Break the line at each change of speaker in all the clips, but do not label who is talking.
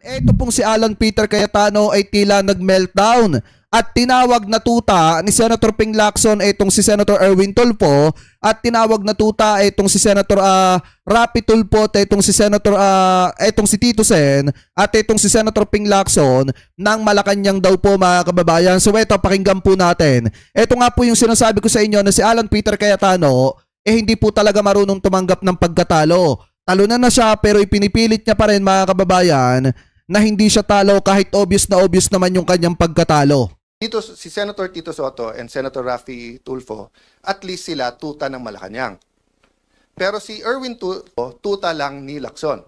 Ito pong si Alan Peter Cayetano ay tila nag-meltdown at tinawag na tuta ni Senator Ping Lacson itong si Senator Erwin Tulfo at tinawag na tuta itong si Senator Rapi Tulfo at itong si Senator itong si Tito Sen at itong si Senator Ping Lacson ng Malacanang daw po mga kababayan. So ito, pakinggan po natin. Ito nga po yung sinasabi ko sa inyo na si Alan Peter Cayetano hindi po talaga marunong tumanggap ng pagkatalo. Talunan na siya pero ipinipilit niya pa rin mga kababayan na hindi siya talo kahit obvious naman yung kanyang pagkatalo.
Dito si Senator Tito Sotto and Senator Rafi Tulfo, at least sila tuta ng Malacanang. Pero si Erwin Tulfo, tuta lang ni Lacson.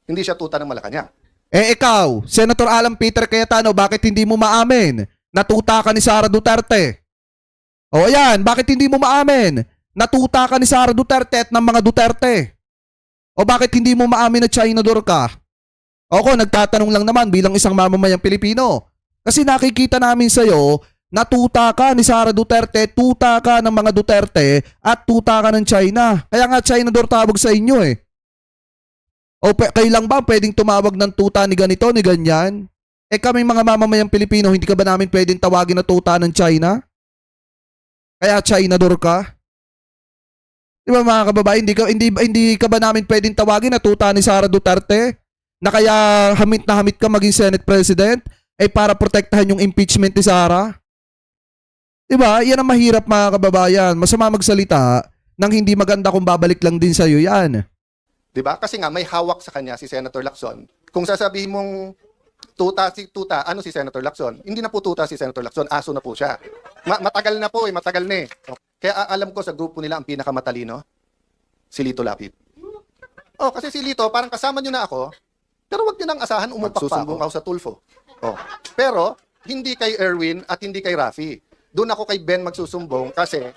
Hindi siya tuta ng Malacanang.
Eh ikaw, Senator Alan Peter Cayetano, bakit hindi mo maamin? Natuta ka ni Sara Duterte. O ayan, bakit hindi mo maamin? Natuta ka ni Sara Duterte at ng mga Duterte. O bakit hindi mo maamin na Chinador ka? Ako, nagtatanong lang naman bilang isang mamamayang Pilipino. Kasi nakikita namin sa'yo, natuta ka ni Sara Duterte, tuta ka ng mga Duterte, at tuta ka ng China. Kaya nga Chinador tawag sa inyo eh. O kailang ba pwedeng tumawag ng tuta ni ganito, ni ganyan? Eh kami mga mamamayang Pilipino, hindi ka ba namin pwedeng tawagin na tuta ng China? Kaya Chinador ka? Di ba mga kababayan, hindi ka ba namin pwedeng tawagin na tuta ni Sara Duterte? Na kaya hamit na hamit ka maging Senate President ay para protektahan yung impeachment ni Sara? Diba? Yan ang mahirap mga kababayan. Masama magsalita nang hindi maganda kung babalik lang din sa'yo yan.
Diba? Kasi nga may hawak sa kanya si Senator Lacson. Kung sasabihin mong tuta, ano si Senator Lacson? Hindi na po tuta si Senator Lacson, aso na po siya. Matagal na po matagal na eh. Kaya alam ko sa grupo nila ang pinakamatalino, si Lito Lapid. Oh, kasi si Lito, parang kasama nyo na ako, pero wag nyo nang asahan, umupak pa ako sa Tulfo. Oh. Pero, hindi kay Erwin at hindi kay Rafi. Doon ako kay Ben magsusumbong kasi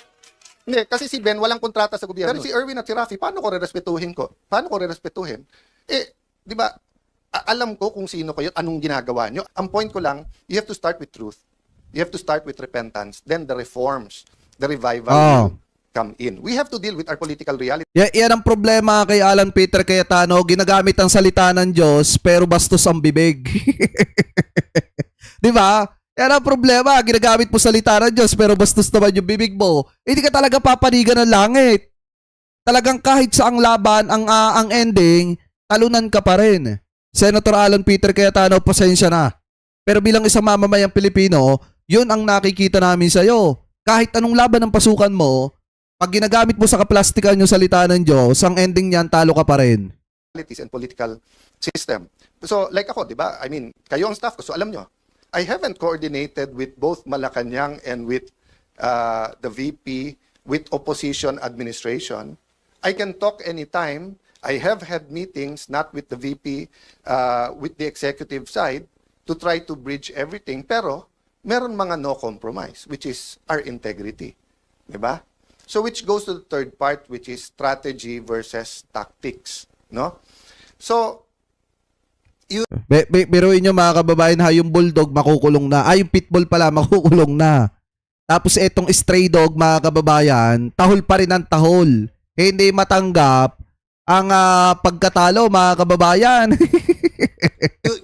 si Ben walang kontrata sa gobyerno. Pero si Erwin at si Rafi, paano ko rerespetuhin ko? Paano ko rerespetuhin? Eh, di ba, alam ko kung sino kayo, anong ginagawa nyo. Ang point ko lang, you have to start with truth. You have to start with repentance. Then the reforms, the revival will come in. We have to deal with our political reality.
Yan ang problema kay Alan Peter Cayetano. Ginagamit ang salita ng Diyos pero bastos ang bibig. Di ba? Yan ang problema. Ginagamit mo salita ng Diyos pero bastos naman yung bibig mo. Hindi ka talaga papanigan ng langit. Talagang kahit saang laban, ang ending, talunan ka pa rin. Senator Alan Peter Cayetano, pasensya na. Pero bilang isang mamamayang Pilipino, yun ang nakikita namin sa'yo. Kahit anong laban ng pasukan mo, pag ginagamit mo sa kaplastikan yung salita ng Diyos, ang ending niyan, talo ka pa rin.
And political system. So, like ako, di ba? I mean, kayo ang staff ko, so alam nyo, I haven't coordinated with both Malacanang and with the VP, with opposition administration. I can talk anytime. I have had meetings, not with the VP, with the executive side, to try to bridge everything. Pero, meron mga no compromise, which is our integrity. Di ba? So, which goes to the third part, which is strategy versus tactics. No? So,
Biruin nyo mga kababayan, yung bulldog makukulong na. Yung pitbull pala makukulong na. Tapos itong stray dog mga kababayan, tahol pa rin ang tahol. Hindi matanggap ang pagkatalo mga kababayan.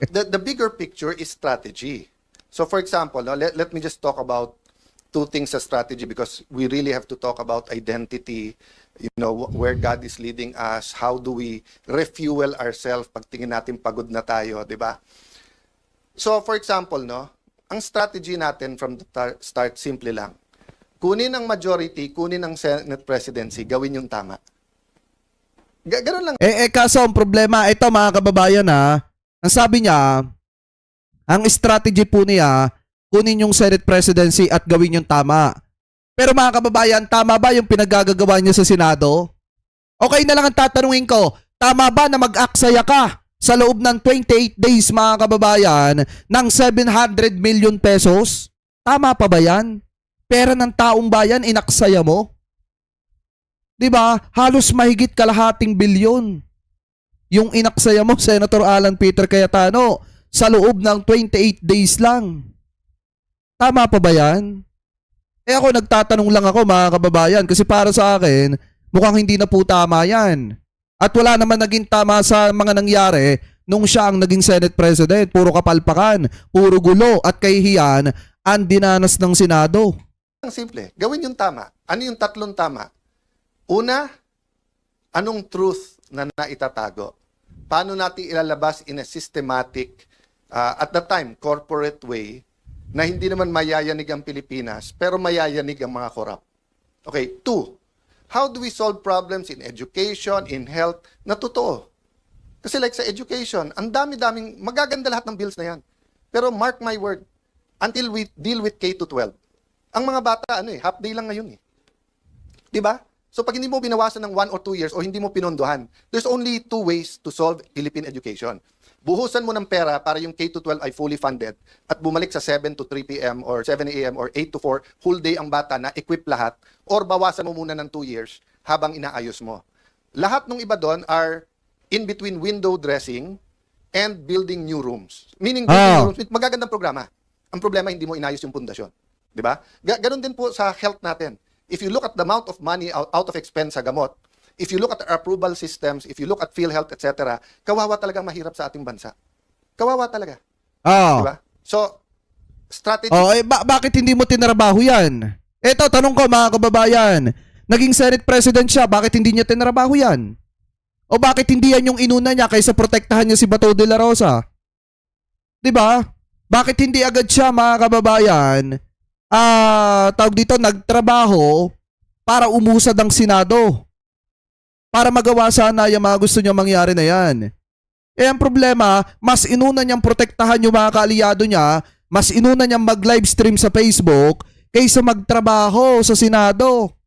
the bigger picture is strategy. So for example, no, let me just talk about two things sa strategy because we really have to talk about identity, you know, where God is leading us, how do we refuel ourselves pag tingin natin pagod na tayo, di ba? So for example, no, ang strategy natin from the start, simple lang. Kunin ang majority, kunin ang Senate presidency, gawin yung tama. Ganun lang.
Kaso ang problema, ito mga kababayan ang sabi niya, ang strategy po niya, kunin yung Senate presidency at gawin yung tama. Pero mga kababayan, tama ba yung pinagagagawa niya sa Senado? Okay na lang ang tatanungin ko, tama ba na mag-aksaya ka sa loob ng 28 days mga kababayan ng 700 million pesos? Tama pa ba yan? Pera ng taong bayan, inaksaya mo? Diba? Halos mahigit kalahating bilyon. Yung inaksaya mo, Senator Alan Peter Cayetano, sa loob ng 28 days lang. Tama pa ba yan? Ako nagtatanong lang ako mga kababayan kasi para sa akin, mukhang hindi na po tama yan. At wala naman naging tama sa mga nangyari nung siya ang naging Senate President. Puro kapalpakan, puro gulo at kahihiyan ang dinanas ng Senado.
Ang simple, gawin yung tama. Ano yung tatlong tama? Una, anong truth na naitatago? Paano natin ilalabas in a systematic, at that time, corporate way, na hindi naman mayayanig ang Pilipinas, pero mayayanig ang mga korap? Okay, two, how do we solve problems in education, in health, na totoo? Kasi like sa education, ang dami-daming, magaganda lahat ng bills na yan. Pero mark my word, until we deal with K-12, ang mga bata, half day lang ngayon eh. Diba? So pag hindi mo binawasan ng 1 or 2 years o hindi mo pinondohan, there's only 2 ways to solve Philippine education. Buhusan mo ng pera para yung K-12 ay fully funded at bumalik sa 7 to 3 p.m. or 7 a.m. or 8 to 4, whole day ang bata na equip lahat, or bawasan mo muna ng 2 years habang inaayos mo. Lahat ng iba doon are in between window dressing and building new rooms. Meaning, building new rooms, magagandang programa. Ang problema, hindi mo inayos yung pundasyon. Diba? Ganon din po sa health natin. If you look at the amount of money out of expense sa gamot, if you look at our approval systems, if you look at PhilHealth, etc., kawawa talagang mahirap sa ating bansa. Kawawa talaga. Diba? So, strategy...
Bakit hindi mo tinrabaho yan? Eto, tanong ko mga kababayan, naging Senate President siya, bakit hindi niya tinrabaho yan? O bakit hindi yan yung inuna niya kaysa protektahan niya si Bato de la Rosa? Diba? Bakit hindi agad siya mga kababayan tawag dito, nagtrabaho para umusad ang Senado. Para magawa sana yung mga gusto niya mangyari na yan. Ang problema, mas inuna niyang protektahan yung mga kaalyado niya, mas inuna niyang mag-livestream sa Facebook kaysa magtrabaho sa Senado.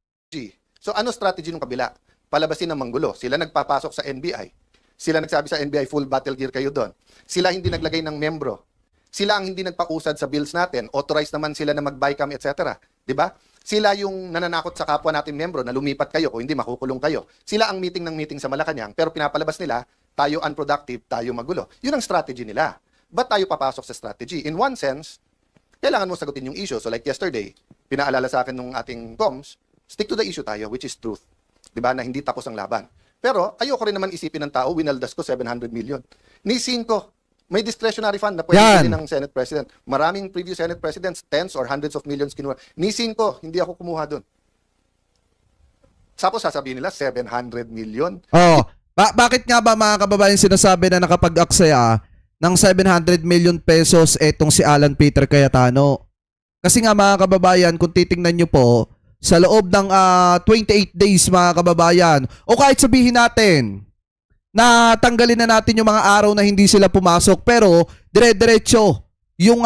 So ano strategy ng kabila? Palabasin ng manggulo. Sila nagpapasok sa NBI. Sila nagsabi sa NBI, full battle gear kayo doon. Sila hindi naglagay ng membro. Sila ang hindi nagpakusad sa bills natin. Authorized naman sila na mag-BICAM, etc. Diba? Sila yung nananakot sa kapwa natin membro na lumipat kayo, kung hindi makukulong kayo. Sila ang meeting ng meeting sa Malacanang, pero pinapalabas nila, tayo unproductive, tayo magulo. Yun ang strategy nila. Ba't tayo papasok sa strategy? In one sense, kailangan mo sagutin yung issue. So like yesterday, pinaalala sa akin nung ating comms, stick to the issue tayo, which is truth. Diba? Na hindi tapos ang laban. Pero ayoko rin naman isipin ng tao, winaldas ko 700 million. Nisin ko, may discretionary fund na pwede bilhin ng Senate President. Maraming previous Senate Presidents, tens or hundreds of millions kinuha. Nisin ko, hindi ako kumuha doon. Tapos sasabihin nila, 700 million.
Bakit nga ba mga kababayan sinasabi na nakapag-aksaya ng 700 million pesos etong si Alan Peter Cayetano? Kasi nga mga kababayan, kung titingnan nyo po, sa loob ng 28 days mga kababayan, o kahit sabihin natin, na tanggalin na natin yung mga araw na hindi sila pumasok pero dire-diretso yung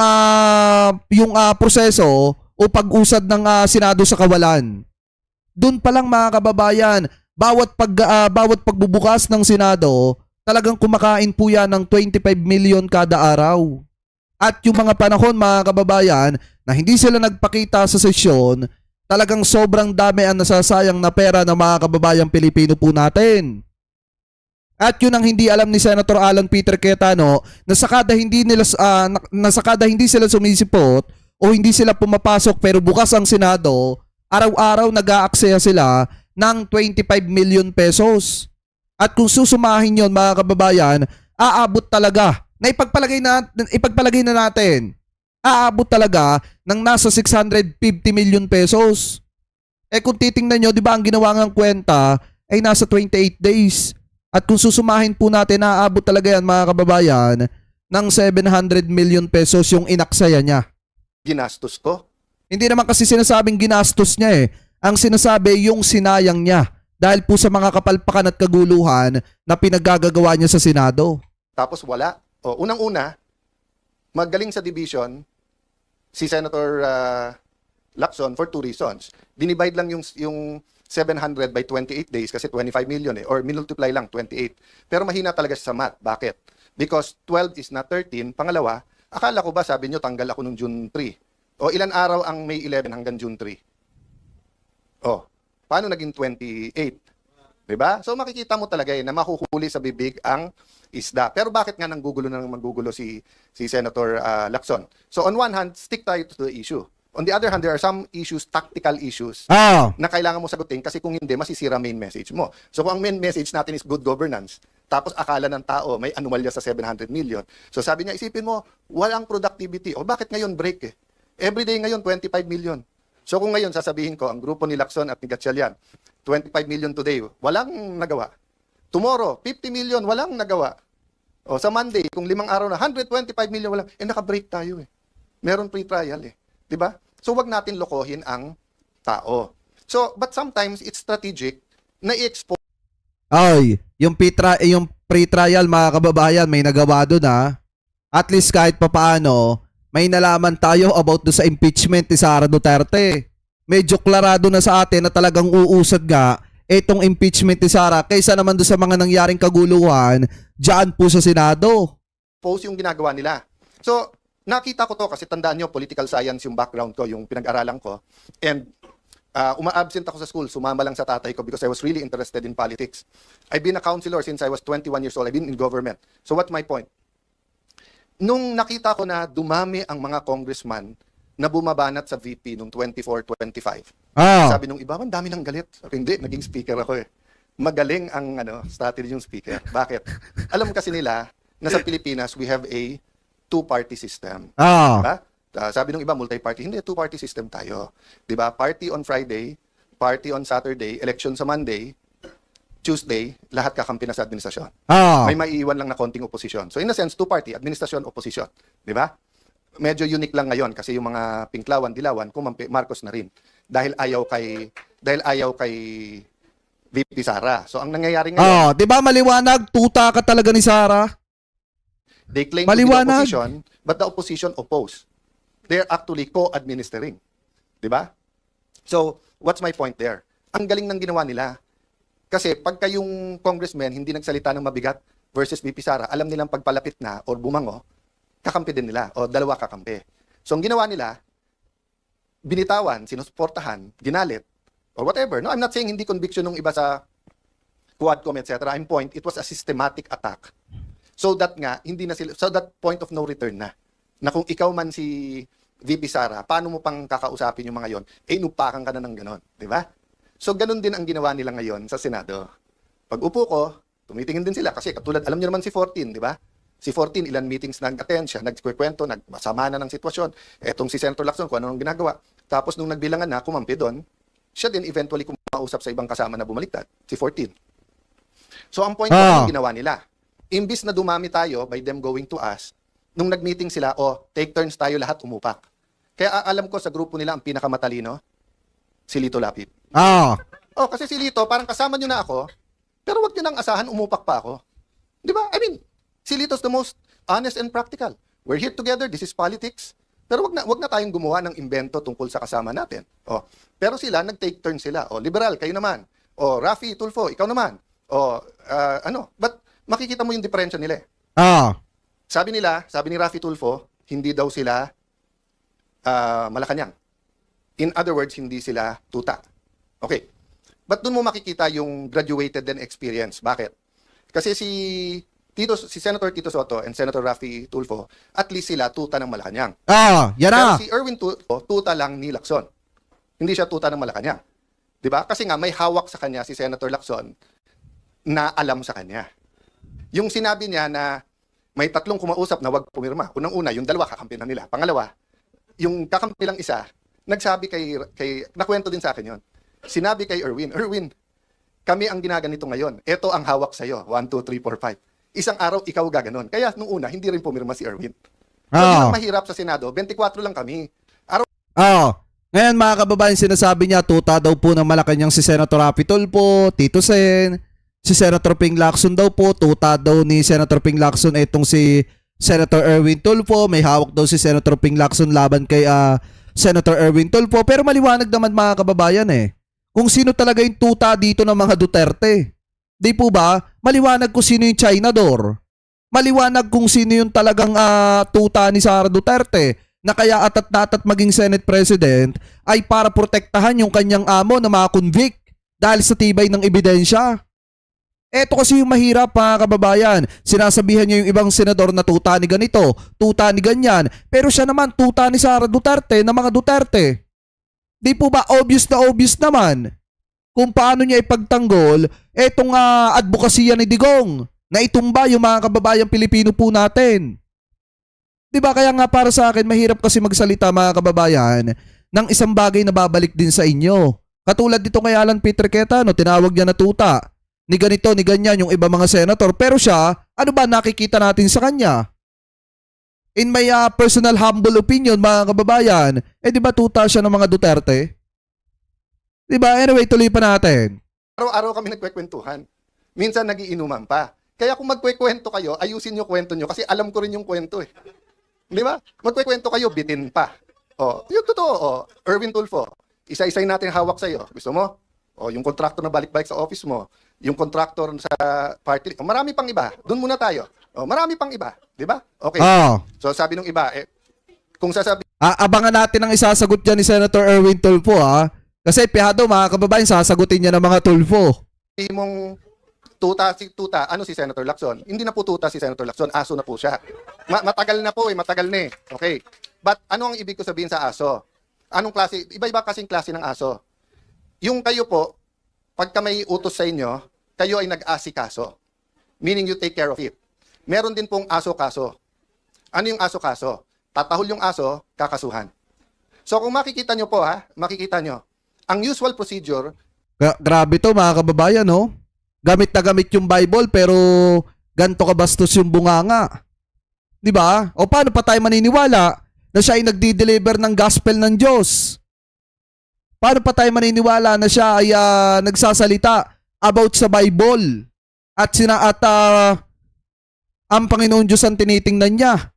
proseso o pag-usad ng Senado sa kawalan. Doon pa lang mga kababayan, bawat pagbubukas ng Senado, talagang kumakain po yan ng 25 million kada araw. At yung mga panahon mga kababayan na hindi sila nagpakita sa sesyon, talagang sobrang dami ang nasasayang na pera ng mga kababayang Pilipino po natin. At yun ang hindi alam ni Senator Alan Peter Cayetano na sakada hindi sila sumisipot o hindi sila pumapasok pero bukas ang Senado, araw-araw nag-aaksaya sila ng 25 million pesos. At kung susumahin yon mga kababayan, aabot talaga na ipagpalagay na natin, aabot talaga ng nasa 650 million pesos. Kung titingnan nyo, di ba ang ginawa ng kwenta ay nasa 28 days. At kung susumahin po natin, naaabot talaga yan mga kababayan ng 700 million pesos yung inaksaya niya.
Ginastos ko?
Hindi naman kasi sinasabing ginastos niya eh. Ang sinasabi yung sinayang niya dahil po sa mga kapalpakan at kaguluhan na pinaggagawa niya sa Senado.
Tapos wala. Unang-una, magaling sa division si Senator Lacson for 2 reasons. Dinivide lang yung 700 by 28 days kasi 25 million or minultiply lang 28. Pero mahina talaga siya sa math. Bakit? Because 12 is not 13. Pangalawa, akala ko ba sabi nyo tanggal ako nung June 3? O ilan araw ang May 11 hanggang June 3? Paano naging 28? Diba? So makikita mo talaga na mahuhuli sa bibig ang isda. Pero bakit nga nanggugulo si Senator Lacson? So on one hand, stick tayo to the issue. On the other hand, there are some issues, tactical issues,
Ah,
na kailangan mo sagutin kasi kung hindi, masisira main message mo. So kung ang main message natin is good governance, tapos akala ng tao may anomalya sa 700 million. So sabi niya, isipin mo, walang productivity. O bakit ngayon break eh? Everyday ngayon, 25 million. So kung ngayon sasabihin ko, ang grupo ni Lacson at ni Gatchalian, 25 million today, walang nagawa. Tomorrow, 50 million, walang nagawa. O sa Monday, kung 5 araw na, 125 million, walang, naka-break tayo eh. Meron pre-trial eh. 'Di ba? So wag natin lokohin ang tao. So, but sometimes it's strategic na i-expose
ay, yung pre-trial mga kababayan, may nagawa doon ha. At least kahit papaano, may nalaman tayo about do sa impeachment ni Sara Duterte. Medyo klarado na sa atin na talagang uusad nga itong impeachment ni Sara kaysa naman do sa mga nangyaring kaguluhan diyan po sa Senado.
yung ginagawa nila. So, nakita ko to kasi tandaan nyo, political science yung background ko, yung pinag-aralan ko. And uma-absent ako sa school, sumama lang sa tatay ko because I was really interested in politics. I've been a counselor since I was 21 years old. I've been in government. So what's my point? Nung nakita ko na dumami ang mga congressman na bumabanat sa VP nung 24-25,
Ah,
sabi nung iba, ang dami ng galit. Sabi, hindi, naging speaker ako eh. Magaling ang strategy yung speaker. Bakit? Alam kasi nila na sa Pilipinas, we have a two-party system.
ah,
Diba? Sabi nung iba, multi-party. Hindi, two-party system tayo. Diba? Party on Friday, party on Saturday, election sa Monday, Tuesday, lahat kakampi na sa administrasyon.
ah.
May maiiwan lang na konting oposisyon. So in a sense, two-party, administrasyon, oposisyon. Diba? Medyo unique lang ngayon kasi yung mga Pinklawan, Dilawan, kumampi, Marcos na rin. Dahil ayaw kay VP Sara. So ang nangyayari ngayon,
Ah, 'di ba maliwanag tuta ka talaga ni Sara?
they claim to be the
Maliwanag.
opposition, but the opposition oppose. They're actually co-administering. Diba? So, what's my point there? Ang galing ng ginawa nila. Kasi pagka yung congressman hindi nagsalita ng mabigat versus VP Sara, alam nilang pagpalapit na or bumango, kakampi din nila o dalawa kakampi. So, ang ginawa nila, binitawan, sinusuportahan, ginalit, or whatever. No, I'm not saying hindi conviction ng iba sa Quadcom, etc. I'm point, it was a systematic attack. So that nga, hindi na sila, so that point of no return na. Na kung ikaw man si VP Sara, paano mo pang kakausapin yung mga yon? Inupakan ka na ng ganon. Di ba? So ganun din ang ginawa nila ngayon sa Senado. Pag upo ko, tumitingin din sila kasi katulad, alam niyo naman si 14, di ba? Si 14, ilan meetings nag-attend siya, nagkikwento, nagsama na ng sitwasyon. Etong si Senator Lacson, kung anong ginagawa. Tapos nung nagbilangan na, kumampi doon, siya din eventually kumausap sa ibang kasama na bumaliktad, si 14. So ang point ko, yung ginawa nila. Imbis na dumami tayo by them going to us, nung nag-meeting sila, take turns tayo lahat umupak. Kaya alam ko sa grupo nila ang pinakamatalino, si Lito Lapid.
Ah,
Kasi si Lito, parang kasama nyo na ako, pero wag nyo nang asahan, umupak pa ako. Di ba? I mean, si Lito's the most honest and practical. We're here together, this is politics. Pero wag na tayong gumawa ng imbento tungkol sa kasama natin. Pero sila, nag-take turn sila. Liberal, kayo naman. Rafi Tulfo, ikaw naman. But makikita mo yung diferensya nila eh.
ah,
Sabi ni Rafi Tulfo, hindi daw sila Malacanang. In other words, hindi sila tuta. Okay. But doon mo makikita yung graduated din experience. Bakit? Kasi si Senator Tito Soto and Senator Rafi Tulfo, at least sila tuta ng Malacanang.
ah, yan
Pero
na.
si Erwin Tulfo, tuta lang ni Lacson. Hindi siya tuta ng Malacanang. 'Di ba? Kasi nga may hawak sa kanya si Senator Lacson na alam sa kanya. Yung sinabi niya na may tatlong kumausap na wag pumirma. Unang-una, yung dalawa kakampi na nila. Pangalawa, yung kakampi lang isa, nagsabi kay nakwento din sa akin yon. Sinabi kay Erwin, kami ang ginaganito ngayon. Ito ang hawak sa'yo. 1, 2, 3, 4, 5. Isang araw, ikaw gaganon. Kaya nung una, hindi rin pumirma si Erwin. So, yun ang mahirap sa Senado. 24 lang kami.
Ah. Ngayon mga kababayan, sinasabi niya tuta daw po ng Malacanang si Senator Rafi Tulfo, Tito Sen, si Senator Ping Lacson daw po, tuta daw ni Senator Ping Lacson itong si Senator Erwin Tulfo, may hawak daw si Senator Ping Lacson laban kay Senator Erwin Tulfo. Pero maliwanag naman mga kababayan kung sino talaga yung tuta dito ng mga Duterte. Di po ba? Maliwanag kung sino yung Chinador. Maliwanag kung sino yung talagang tuta ni Sara Duterte na kaya atat maging Senate President ay para protektahan yung kanyang amo na ma-convict dahil sa tibay ng ebidensya. Eto kasi yung mahirap mga kababayan. Sinasabihan niya yung ibang senador na tuta ni ganito, tuta ni ganyan. Pero siya naman tuta ni Sara Duterte na mga Duterte. Di po ba obvious na obvious naman kung paano niya ipagtanggol etong advokasya ni Digong na itumba yung mga kababayang Pilipino po natin. Di ba kaya nga para sa akin mahirap kasi magsalita mga kababayan ng isang bagay na babalik din sa inyo. Katulad dito kay Alan Peter Cayetano, tinawag niya na tuta. Ni ganito, ni ganyan yung iba mga senator. Pero siya, ano ba nakikita natin sa kanya? In my personal humble opinion, mga kababayan, di ba tuta siya ng mga Duterte? Di ba? Anyway, tuloy pa natin.
Araw-araw kami nagkwekwentuhan. Minsan nagiinuman pa. Kaya kung magkwekwento kayo, ayusin yung kwento nyo kasi alam ko rin yung kwento eh. Di ba? Magkwekwento kayo, bitin pa. Yung totoo, Erwin Tulfo, isa-isay natin hawak sa'yo. Gusto mo? Yung kontraktor na balik-balik sa office mo, yung kontraktor sa party, marami pang iba. Doon muna tayo. Marami pang iba, 'di ba? Okay. So sabi nung iba, kung sasabi
abangan natin ang isasagot diyan ni Senator Erwin Tulfo Kasi pihado mga kababayan, sasagutin niya ng mga Tulfo.
mong tuta, ano si Senator Lacson? Hindi na po tuta si Senator Lacson, aso na po siya. Matagal na po matagal na eh. Okay. But ano ang ibig ko sabihin sa aso? Anong klase? Iba-iba kasing klase ng aso. Yung kayo po, pagka may utos sa inyo, kayo ay nag-asikaso. Meaning you take care of it. Meron din pong aso-kaso. Ano yung aso-kaso? Tatahol yung aso, kakasuhan. So kung makikita nyo po makikita nyo, ang usual procedure,
Grabe to mga kababayan, no? Gamit na gamit yung Bible pero ganto kabastos yung bunganga. 'Di ba? O paano pa tayo maniniwala na siya ay nagdi-deliver ng gospel ng Diyos? Paano pa tayo maniniwala na siya ay nagsasalita about sa Bible at ang Panginoon Diyos ang tinitingnan niya?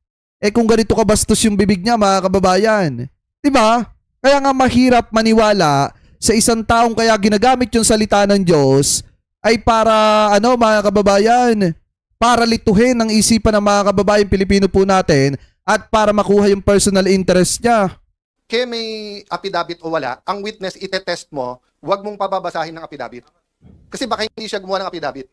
Kung ganito kabastos yung bibig niya mga kababayan, 'di ba? Kaya nga mahirap maniwala sa isang taong kaya ginagamit yung salita ng Diyos ay para mga kababayan, para lituhin ang isipan ng mga kababayan Pilipino po natin at para makuha yung personal interest niya.
kaya may affidavit o wala, ang witness itetest mo, huwag mong pababasahin ng affidavit. Kasi baka hindi siya gumawa ng affidavit.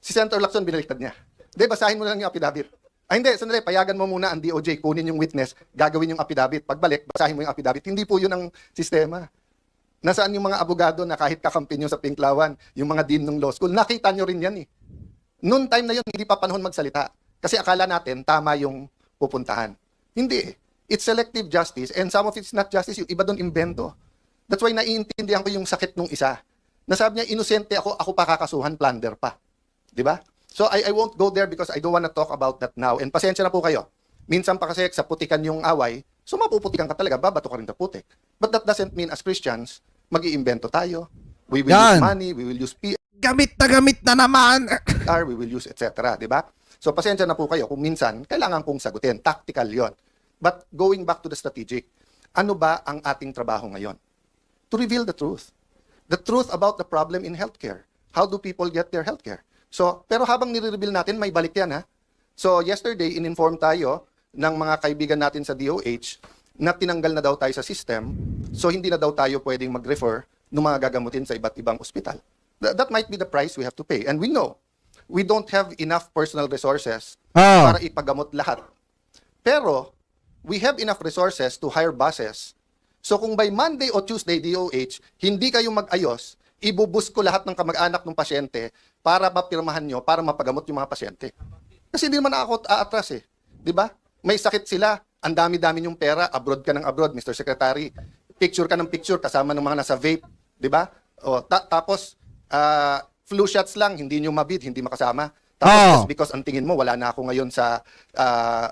Si Senator Lacson binaliktad niya. Hindi, basahin mo na lang yung affidavit. Ay hindi, sandali, payagan mo muna ang DOJ, kunin yung witness, gagawin yung affidavit. Pagbalik, basahin mo yung affidavit. Hindi po yun ang sistema. Nasaan yung mga abogado na kahit kakampi nyo sa Pinklawan, yung mga dean ng law school, nakita nyo rin yan eh. Noon time na yun, hindi pa panahon magsalita. Kasi akala natin, tama yung pupuntahan. Hindi. It's selective justice and some of it's not justice. Yung iba doon invento. That's why naiintindihan ko yung sakit nung isa. Nasabi niya, inosente ako pa kakasuhan, plunder pa. Di ba? So I won't go there because I don't want to talk about that now. And pasensya na po kayo. Minsan pa kasi sa putikan yung away, so mapuputikan ka talaga, babato ka rin sa putik. But that doesn't mean as Christians, mag-iimbento tayo. We will use money, we will use PR,
Gamit na naman.
we will use etc. Di ba? So pasensya na po kayo kung minsan kailangan kong sagutin. Tactical yon. But going back to the strategic, ano ba ang ating trabaho ngayon? To reveal the truth. The truth about the problem in healthcare. How do people get their healthcare? So, pero habang nire-reveal natin, may balik yan So yesterday, in-inform tayo ng mga kaibigan natin sa DOH na tinanggal na daw tayo sa system. So hindi na daw tayo pwedeng mag-refer ng mga gagamutin sa iba't ibang ospital. That might be the price we have to pay. And we know, we don't have enough personal resources para ipagamot lahat. Pero, we have enough resources to hire buses. So kung by Monday o Tuesday, DOH, hindi kayo mag-ayos, ibubus ko lahat ng kamag-anak ng pasyente para mapirmahan nyo, para mapagamot yung mga pasyente. Kasi hindi naman ako aatras eh. Di ba? May sakit sila, ang dami-dami yung pera, abroad ka ng abroad, Mr. Secretary. Picture ka ng picture kasama ng mga nasa vape. Di ba? Tapos, flu shots lang, hindi nyo mabid, hindi makasama. Tapos, just because ang tingin mo, wala na ako ngayon sa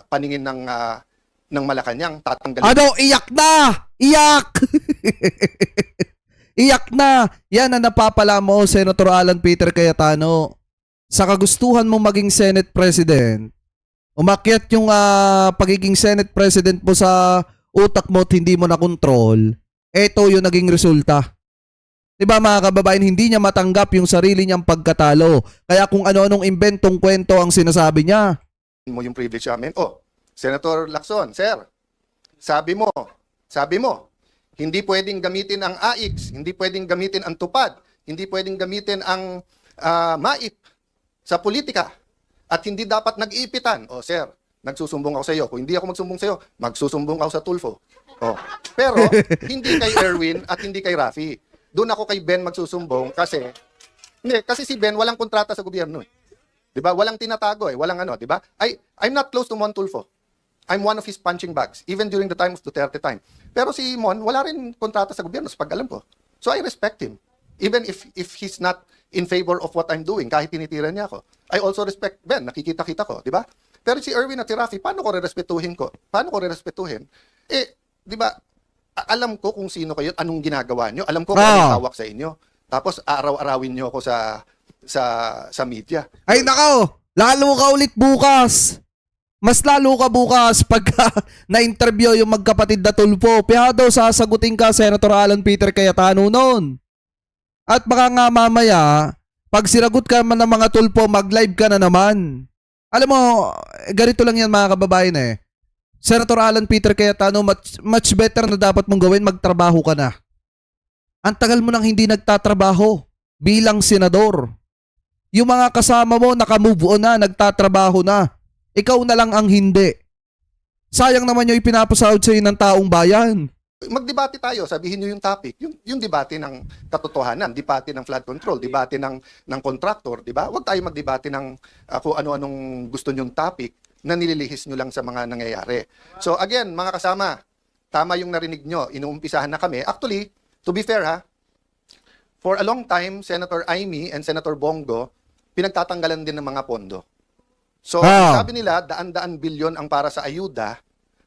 paningin ng Malacanang, tatanggalin.
Iyak na! Iyak! Iyak na! Yan ang napapala mo, Senator Alan Peter Cayetano. Sa kagustuhan mong maging Senate President, umakyat yung pagiging Senate President mo sa utak mo at hindi mo na control, eto yung naging resulta. Diba mga kababayan, hindi niya matanggap yung sarili niyang pagkatalo. Kaya kung ano-anong inventong kwento ang sinasabi niya.
Mo yung privilege namin. Senator Lacson, sir, sabi mo, hindi pwedeng gamitin ang AIX, hindi pwedeng gamitin ang tupad, hindi pwedeng gamitin ang MAIP. sa politika at hindi dapat nag-iipitan. O sir, nagsusumbong ako sa iyo. Kung hindi ako magsumbong sa iyo, magsusumbong ako sa Tulfo. O. Pero hindi kay Erwin at hindi kay Rafi. Doon ako kay Ben magsusumbong kasi si Ben walang kontrata sa gobyerno. 'Di ba? Walang tinatago walang 'di ba? I'm not close to Mon Tulfo. I'm one of his punching bags even during the time of Duterte time. Pero si Mon wala rin kontrata sa gobyerno sa pag-alam ko. So I respect him. Even if he's not in favor of what I'm doing, kahit tinitira niya ako. I also respect Ben, nakikita-kita ko, 'di ba? Pero si Erwin at si Rafi, paano ko rerespetuhin ko? Paano ko rerespetuhin? 'Di ba? Alam ko kung sino kayo, anong ginagawa niyo, alam ko kung anong hawak sa inyo. Tapos araw-arawin niyo ako sa media.
Ay nako, lalo ka ulit bukas. Mas lalo ka bukas pagka na-interview yung magkapatid na Tulfo. Kaya daw sasagutin ka, Senator Alan Peter Cayetano noon. At baka nga mamaya, pag sinagot ka man ng mga Tulfo, mag-live ka na naman. Alam mo, ganito lang yan mga kababayan Senator Alan Peter Cayetano, much better na dapat mong gawin, magtrabaho ka na. Ang tagal mo nang hindi nagtatrabaho bilang senador. Yung mga kasama mo, naka-move on na, nagtatrabaho na. Ikaw na lang ang hindi. Sayang naman yung ipinapasahod sa'yo ng taong bayan.
Magdebate tayo, sabihin niyo yung topic, yung debate ng katotohanan, debate ng flood control, debate ng contractor, di ba? Huwag tayo magdebate ng kung ano-anong gusto niyong topic na nililihis niyo lang sa mga nangyayari. So again, mga kasama, tama yung narinig niyo, inuumpisahan na kami. Actually, to be fair for a long time, Senator Amy and Senator Bongo, pinagtatanggalan din ng mga pondo. So, sabi nila, daan-daan bilyon ang para sa ayuda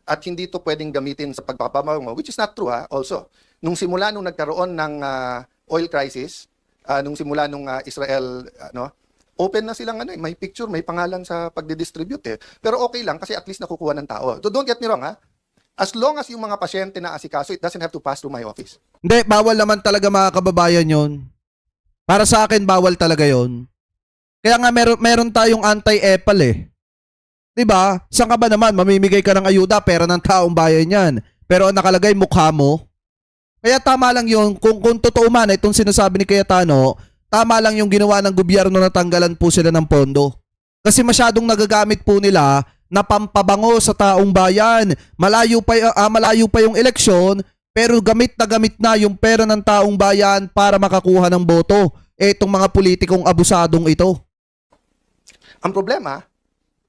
at hindi to pwedeng gamitin sa pagpapabango, which is not true also. Nung nagkaroon ng oil crisis, nung Israel, open na silang may picture, may pangalan sa pagdidistribute Pero okay lang kasi at least nakukuha ng tao. So, don't get me wrong As long as yung mga pasyente na asikaso, it doesn't have to pass through my office.
Hindi, bawal naman talaga mga kababayan yon. Para sa akin, bawal talaga yon. Kaya nga meron tayong anti-EPAL 'Di ba? Saan ka ba naman mamimigay ka ng ayuda, pera ng taong bayan 'yan. Pero ang nakalagay mukha mo. Kaya tama lang 'yon kung totoo man itong sinasabi ni Cayetano, tama lang yung ginawa ng gobyerno na tanggalan po sila ng pondo. Kasi masyadong nagagamit po nila na pampabango sa taong bayan. Malayo pa yung eleksyon, pero gamit na yung pera ng taong bayan para makakuha ng boto. Itong mga politikong abusadong ito.
Ang problema,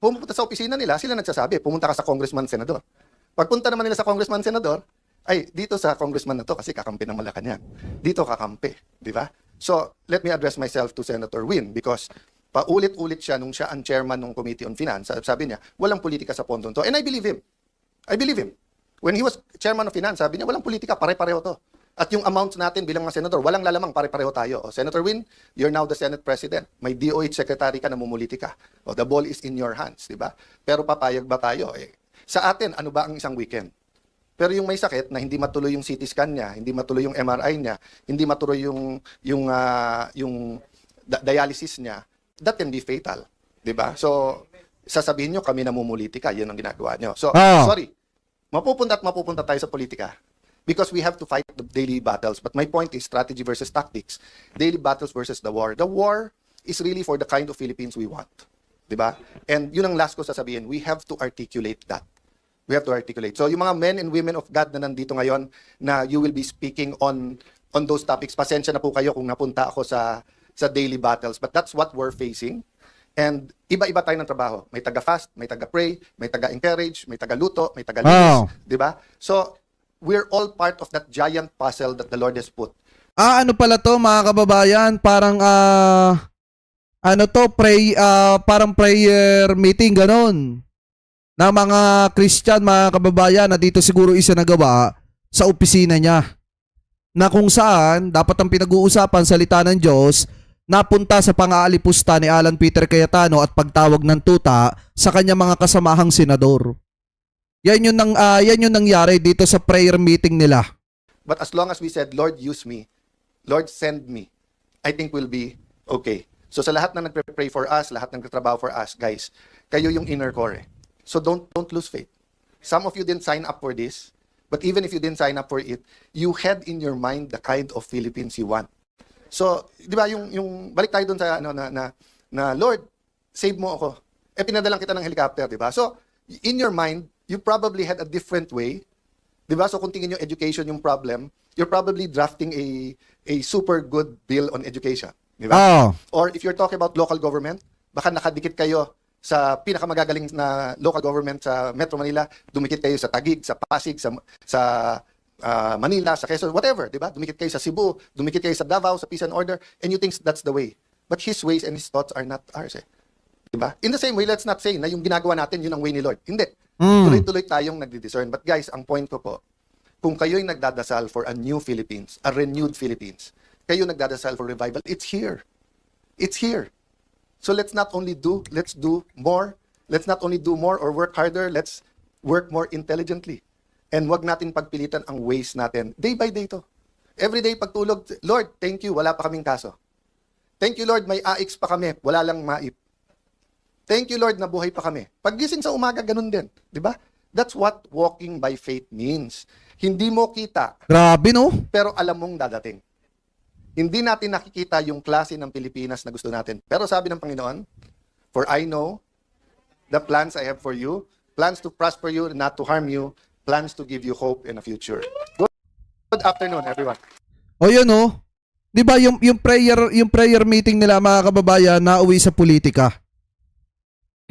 pumunta sa opisina nila, sila nagsasabi, pumunta ka sa congressman, senador. Pagpunta naman nila sa congressman, senador, ay dito sa congressman na to kasi kakampi ng Malacanang. Dito kakampi, di ba? So, let me address myself to Senator Win because paulit-ulit siya nung siya ang chairman ng Committee on Finance. Sabi niya, walang politika sa pondo to. And I believe him. When he was chairman of Finance, sabi niya, walang politika, pare-pareho to. At yung amounts natin bilang mga senador, walang lalamang, pare-pareho tayo. Senator Win, you're now the Senate President. May DOH Secretary ka, namumuliti ka. The ball is in your hands, di ba? Pero papayag ba tayo? Sa atin, ano ba ang isang weekend? Pero yung may sakit na hindi matuloy yung CT scan niya, hindi matuloy yung MRI niya, hindi matuloy yung dialysis niya, that can be fatal, 'di ba? So sasabihin niyo kami namumuliti ka, 'yun ang ginagawa niyo. So sorry. Mapupunta tayo sa politika because we have to fight the daily battles. But my point is strategy versus tactics. Daily battles versus the war. The war is really for the kind of Philippines we want, 'di ba? And 'yun ang last ko sasabihin, we have to articulate that. We have to articulate. So yung mga men and women of God na nandito ngayon na you will be speaking on those topics, pasensya na po kayo kung napunta ako sa daily battles. But that's what we're facing. And iba-iba tayo ng trabaho. May taga-fast, may taga-pray, may taga-encourage, may taga-luto, may taga-linis. Di ba? So we're all part of that giant puzzle that the Lord has put.
Ano pala to mga kababayan? Parang parang prayer meeting ganon. Na mga Christian, mga kababayan na dito siguro isa nagawa sa opisina niya. Na kung saan dapat ang pinag-uusapan salita ng Diyos napunta sa pang-aalipusta ni Alan Peter Cayetano at pagtawag ng tuta sa kanyang mga kasamahang senador. Yan yung nangyari dito sa prayer meeting nila.
But as long as we said, Lord, use me, Lord, send me, I think we'll be okay. So sa lahat na nagpe-pray for us, lahat ng nagtatrabaho for us, guys, kayo yung inner core. So don't lose faith. Some of you didn't sign up for this, but even if you didn't sign up for it, you had in your mind the kind of Philippines you want. So, 'di ba yung balik tayo doon sa na Lord, save mo ako. Pinadalang kita ng helicopter, di ba? So, in your mind, you probably had a different way. Di ba? So, kung tingin yung education yung problem, you're probably drafting a super good bill on education. Di ba?
Oh.
Or if you're talking about local government, baka nakadikit kayo sa pinakamagagaling na local government sa Metro Manila, dumikit kayo sa Taguig, sa Pasig, sa Manila, sa Quezon, whatever, di ba? Dumikit kayo sa Cebu, dumikit kayo sa Davao, sa Peace and Order, and you think that's the way. But his ways and his thoughts are not ours, eh. Di ba? In the same way, let's not say na yung ginagawa natin, yun ang way ni Lord. Hindi. Tuloy-tuloy tayong nagdi-discern. But guys, ang point ko po, kung kayo'y nagdadasal for a new Philippines, a renewed Philippines, kayo nagdadasal for revival, it's here. It's here. So let's not only let's do more. Let's not only do more or work harder, let's work more intelligently. And wag natin pagpilitan ang ways natin. Day by day to. Every day pagtulog, Lord, thank you, wala pa kaming kaso. Thank you, Lord, may AX pa kami, wala lang MAIP. Thank you, Lord, nabuhay pa kami. Paggising sa umaga, ganun din. Di ba? That's what walking by faith means. Hindi mo kita,
Grabe, no?
pero alam mong dadating. Hindi natin nakikita yung klase ng Pilipinas na gusto natin. Pero sabi ng Panginoon, for I know the plans I have for you, plans to prosper you, not to harm you, plans to give you hope in a future. Good afternoon, everyone.
O yun, no? Di ba yung prayer meeting nila, mga kababayan, nauwi sa politika?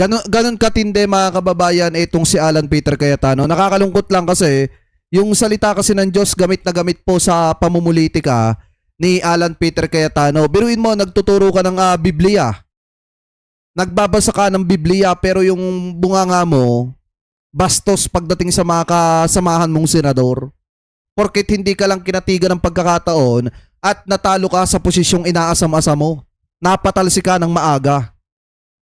Ganun katindi, mga kababayan, itong si Alan Peter Cayetano. Nakakalungkot lang kasi yung salita kasi ng Diyos gamit na gamit po sa pamumulitika ni Alan Peter Cayetano. Biruin mo, nagtuturo ka ng Biblia. Nagbabasa ka ng Biblia pero yung bunganga mo, bastos pagdating sa mga kasamahan mong senador. Porket hindi ka lang kinatigan ng pagkakataon at natalo ka sa posisyong inaasam-asam mo. Napatalsi ka ng maaga.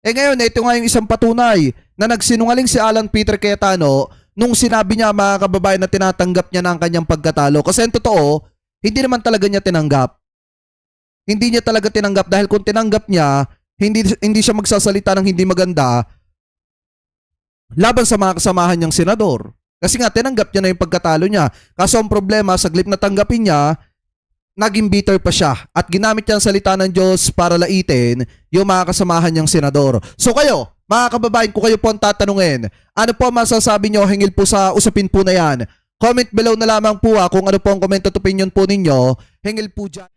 Ngayon, ito nga yung isang patunay na nagsinungaling si Alan Peter Cayetano nung sinabi niya, mga kababayan, na tinatanggap niya na ang kanyang pagkatalo. Kasi ang totoo, hindi naman talaga niya tinanggap. Hindi niya talaga tinanggap dahil kung tinanggap niya, hindi siya magsasalita ng hindi maganda laban sa mga kasamahan niyang senador. Kasi nga, tinanggap niya na yung pagkatalo niya. Kaso ang problema, saglip na tanggapin niya, naging bitter pa siya at ginamit niya ang salita ng Diyos para laitin yung mga kasamahan niyang senador. So kayo, mga kababayan, kung kayo po ang tatanungin, ano po masasabi niyo hinggil po sa usapin po na yan? Comment below na lamang po kung ano po ang comment at opinion po ninyo hinggil po dyan.